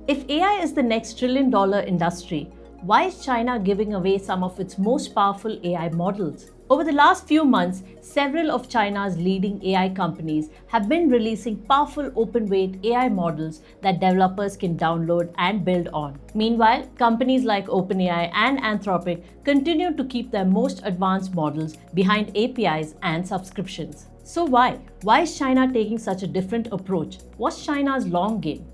If AI is the next trillion-dollar industry, why is China giving away some of its most powerful AI models? Over the last few months, several of China's leading AI companies have been releasing powerful open-weight AI models that developers can download and build on. Meanwhile, companies like OpenAI and Anthropic continue to keep their most advanced models behind APIs and subscriptions. So why? Why is China taking such a different approach? What's China's long game?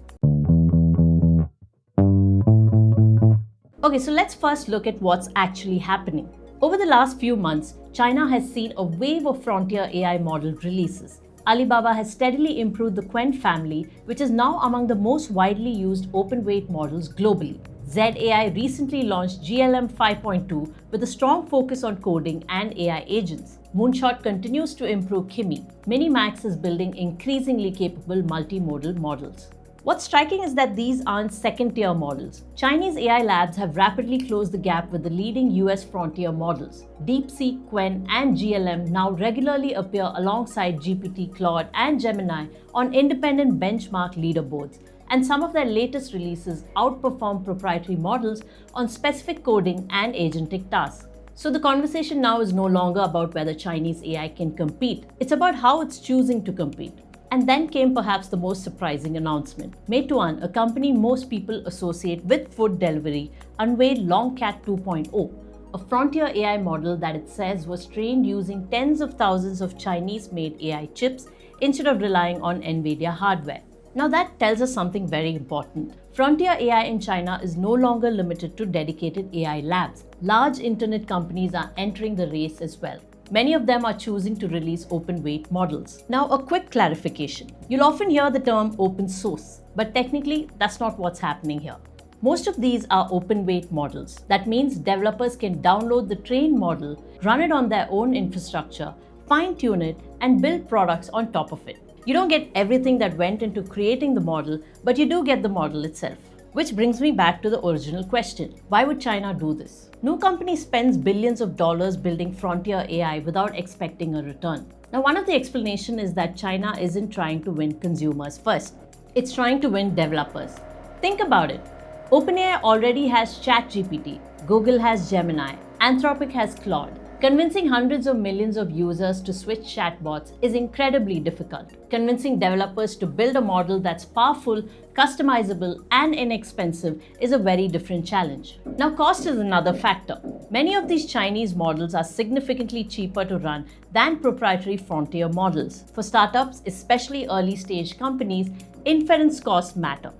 Okay, so let's first look at what's actually happening. Over the last few months, China has seen a wave of frontier AI model releases. Alibaba has steadily improved the Qwen family, which is now among the most widely used open-weight models globally. ZAI recently launched GLM 5.2 with a strong focus on coding and AI agents. Moonshot continues to improve Kimi. Minimax is building increasingly capable multimodal models. What's striking is that these aren't second-tier models. Chinese AI labs have rapidly closed the gap with the leading US frontier models. DeepSeek, Qwen, and GLM now regularly appear alongside GPT, Claude, and Gemini on independent benchmark leaderboards, and some of their latest releases outperform proprietary models on specific coding and agentic tasks. So the conversation now is no longer about whether Chinese AI can compete. It's about how it's choosing to compete. And then came perhaps the most surprising announcement. Meituan, a company most people associate with food delivery, unveiled Longcat 2.0, a frontier AI model that it says was trained using tens of thousands of Chinese-made AI chips instead of relying on NVIDIA hardware. Now that tells us something very important. Frontier AI in China is no longer limited to dedicated AI labs. Large internet companies are entering the race as well. Many of them are choosing to release open-weight models. Now, a quick clarification. You'll often hear the term open source, but technically, that's not what's happening here. Most of these are open-weight models. That means developers can download the trained model, run it on their own infrastructure, fine-tune it, and build products on top of it. You don't get everything that went into creating the model, but you do get the model itself. Which brings me back to the original question. Why would China do this? No company spends billions of dollars building frontier AI without expecting a return. Now, one of the explanations is that China isn't trying to win consumers first. It's trying to win developers. Think about it. OpenAI already has ChatGPT, Google has Gemini, Anthropic has Claude. Convincing hundreds of millions of users to switch chatbots is incredibly difficult. Convincing developers to build a model that's powerful, customizable, and inexpensive is a very different challenge. Now, cost is another factor. Many of these Chinese models are significantly cheaper to run than proprietary frontier models. For startups, especially early-stage companies, inference costs matter.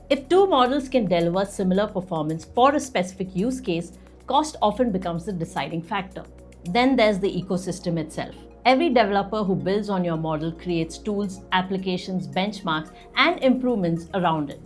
If two models can deliver similar performance for a specific use case, cost often becomes the deciding factor. Then there's the ecosystem itself. Every developer who builds on your model creates tools, applications, benchmarks, and improvements around it.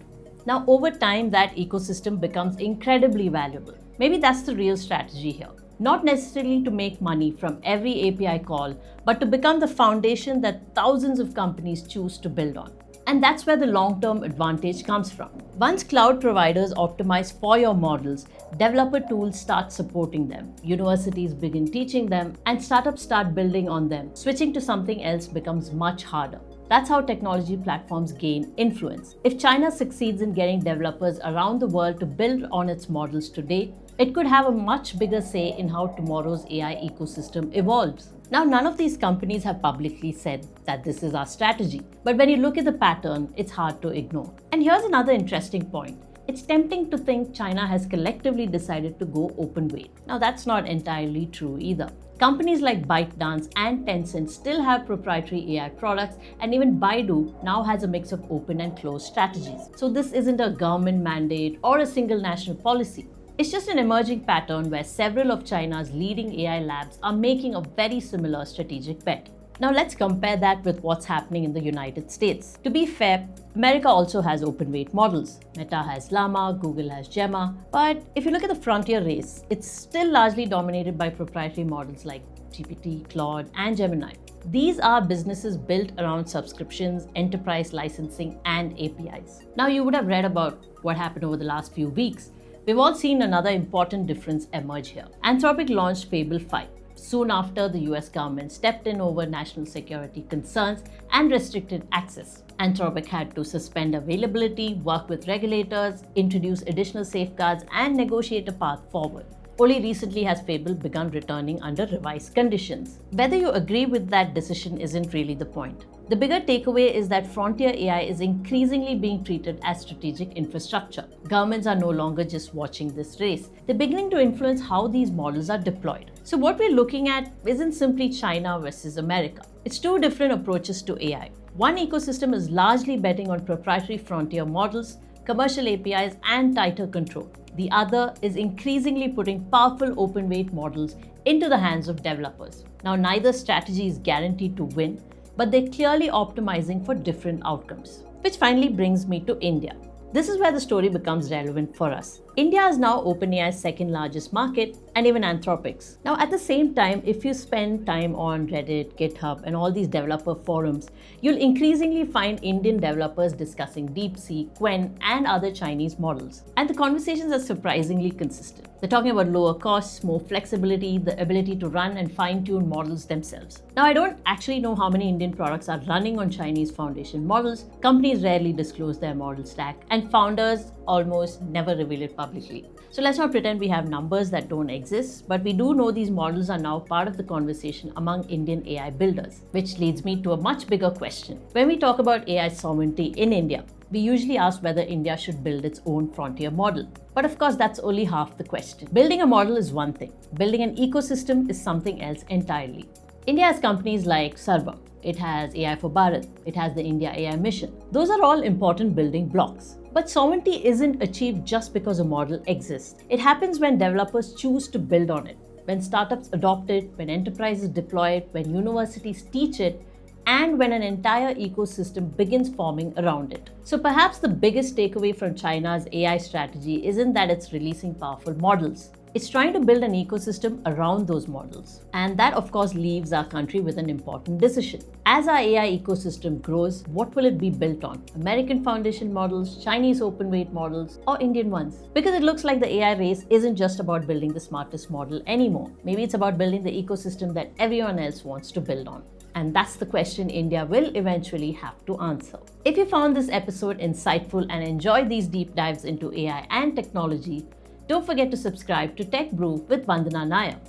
Now, over time, that ecosystem becomes incredibly valuable. Maybe that's the real strategy here. Not necessarily to make money from every API call, but to become the foundation that thousands of companies choose to build on. And that's where the long-term advantage comes from. Once cloud providers optimize for your models, developer tools start supporting them, universities begin teaching them, and startups start building on them. Switching to something else becomes much harder. That's how technology platforms gain influence. If China succeeds in getting developers around the world to build on its models today, it could have a much bigger say in how tomorrow's AI ecosystem evolves. Now, none of these companies have publicly said that this is our strategy, but when you look at the pattern, it's hard to ignore. And here's another interesting point. It's tempting to think China has collectively decided to go open weight. Now, that's not entirely true either. Companies like ByteDance and Tencent still have proprietary AI products, and even Baidu now has a mix of open and closed strategies. So this isn't a government mandate or a single national policy. It's just an emerging pattern where several of China's leading AI labs are making a very similar strategic bet. Now let's compare that with what's happening in the United States. To be fair, America also has open-weight models. Meta has Llama, Google has Gemma. But if you look at the frontier race, it's still largely dominated by proprietary models like GPT, Claude, and Gemini. These are businesses built around subscriptions, enterprise licensing, and APIs. Now you would have read about what happened over the last few weeks. We've all seen another important difference emerge here. Anthropic launched Fable 5. Soon after, the US government stepped in over national security concerns and restricted access. Anthropic had to suspend availability, work with regulators, introduce additional safeguards, and negotiate a path forward. Only recently has Fable begun returning under revised conditions. Whether you agree with that decision isn't really the point. The bigger takeaway is that frontier AI is increasingly being treated as strategic infrastructure. Governments are no longer just watching this race. They're beginning to influence how these models are deployed. So what we're looking at isn't simply China versus America. It's two different approaches to AI. One ecosystem is largely betting on proprietary frontier models, commercial APIs, and tighter control. The other is increasingly putting powerful open-weight models into the hands of developers. Now, neither strategy is guaranteed to win, but they're clearly optimizing for different outcomes. Which finally brings me to India. This is where the story becomes relevant for us. India is now OpenAI's second largest market and even Anthropic's. Now, at the same time, if you spend time on Reddit, GitHub, and all these developer forums, you'll increasingly find Indian developers discussing DeepSeek, Qwen, and other Chinese models. And the conversations are surprisingly consistent. They're talking about lower costs, more flexibility, the ability to run and fine-tune models themselves. Now, I don't actually know how many Indian products are running on Chinese foundation models. Companies rarely disclose their model stack, and founders almost never reveal it publicly. So let's not pretend we have numbers that don't exist, but we do know these models are now part of the conversation among Indian AI builders, which leads me to a much bigger question. When we talk about AI sovereignty in India, we usually ask whether India should build its own frontier model. But of course, that's only half the question. Building a model is one thing. Building an ecosystem is something else entirely. India has companies like Sarvam. It has AI for Bharat. It has the India AI Mission. Those are all important building blocks. But sovereignty isn't achieved just because a model exists. It happens when developers choose to build on it, when startups adopt it, when enterprises deploy it, when universities teach it, and when an entire ecosystem begins forming around it. So perhaps the biggest takeaway from China's AI strategy isn't that it's releasing powerful models. It's trying to build an ecosystem around those models. And that, of course, leaves our country with an important decision. As our AI ecosystem grows, what will it be built on? American foundation models, Chinese open-weight models, or Indian ones? Because it looks like the AI race isn't just about building the smartest model anymore. Maybe it's about building the ecosystem that everyone else wants to build on. And that's the question India will eventually have to answer. If you found this episode insightful and enjoyed these deep dives into AI and technology, don't forget to subscribe to Tech Brew with Vandana Nair.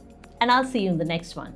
And I'll see you in the next one.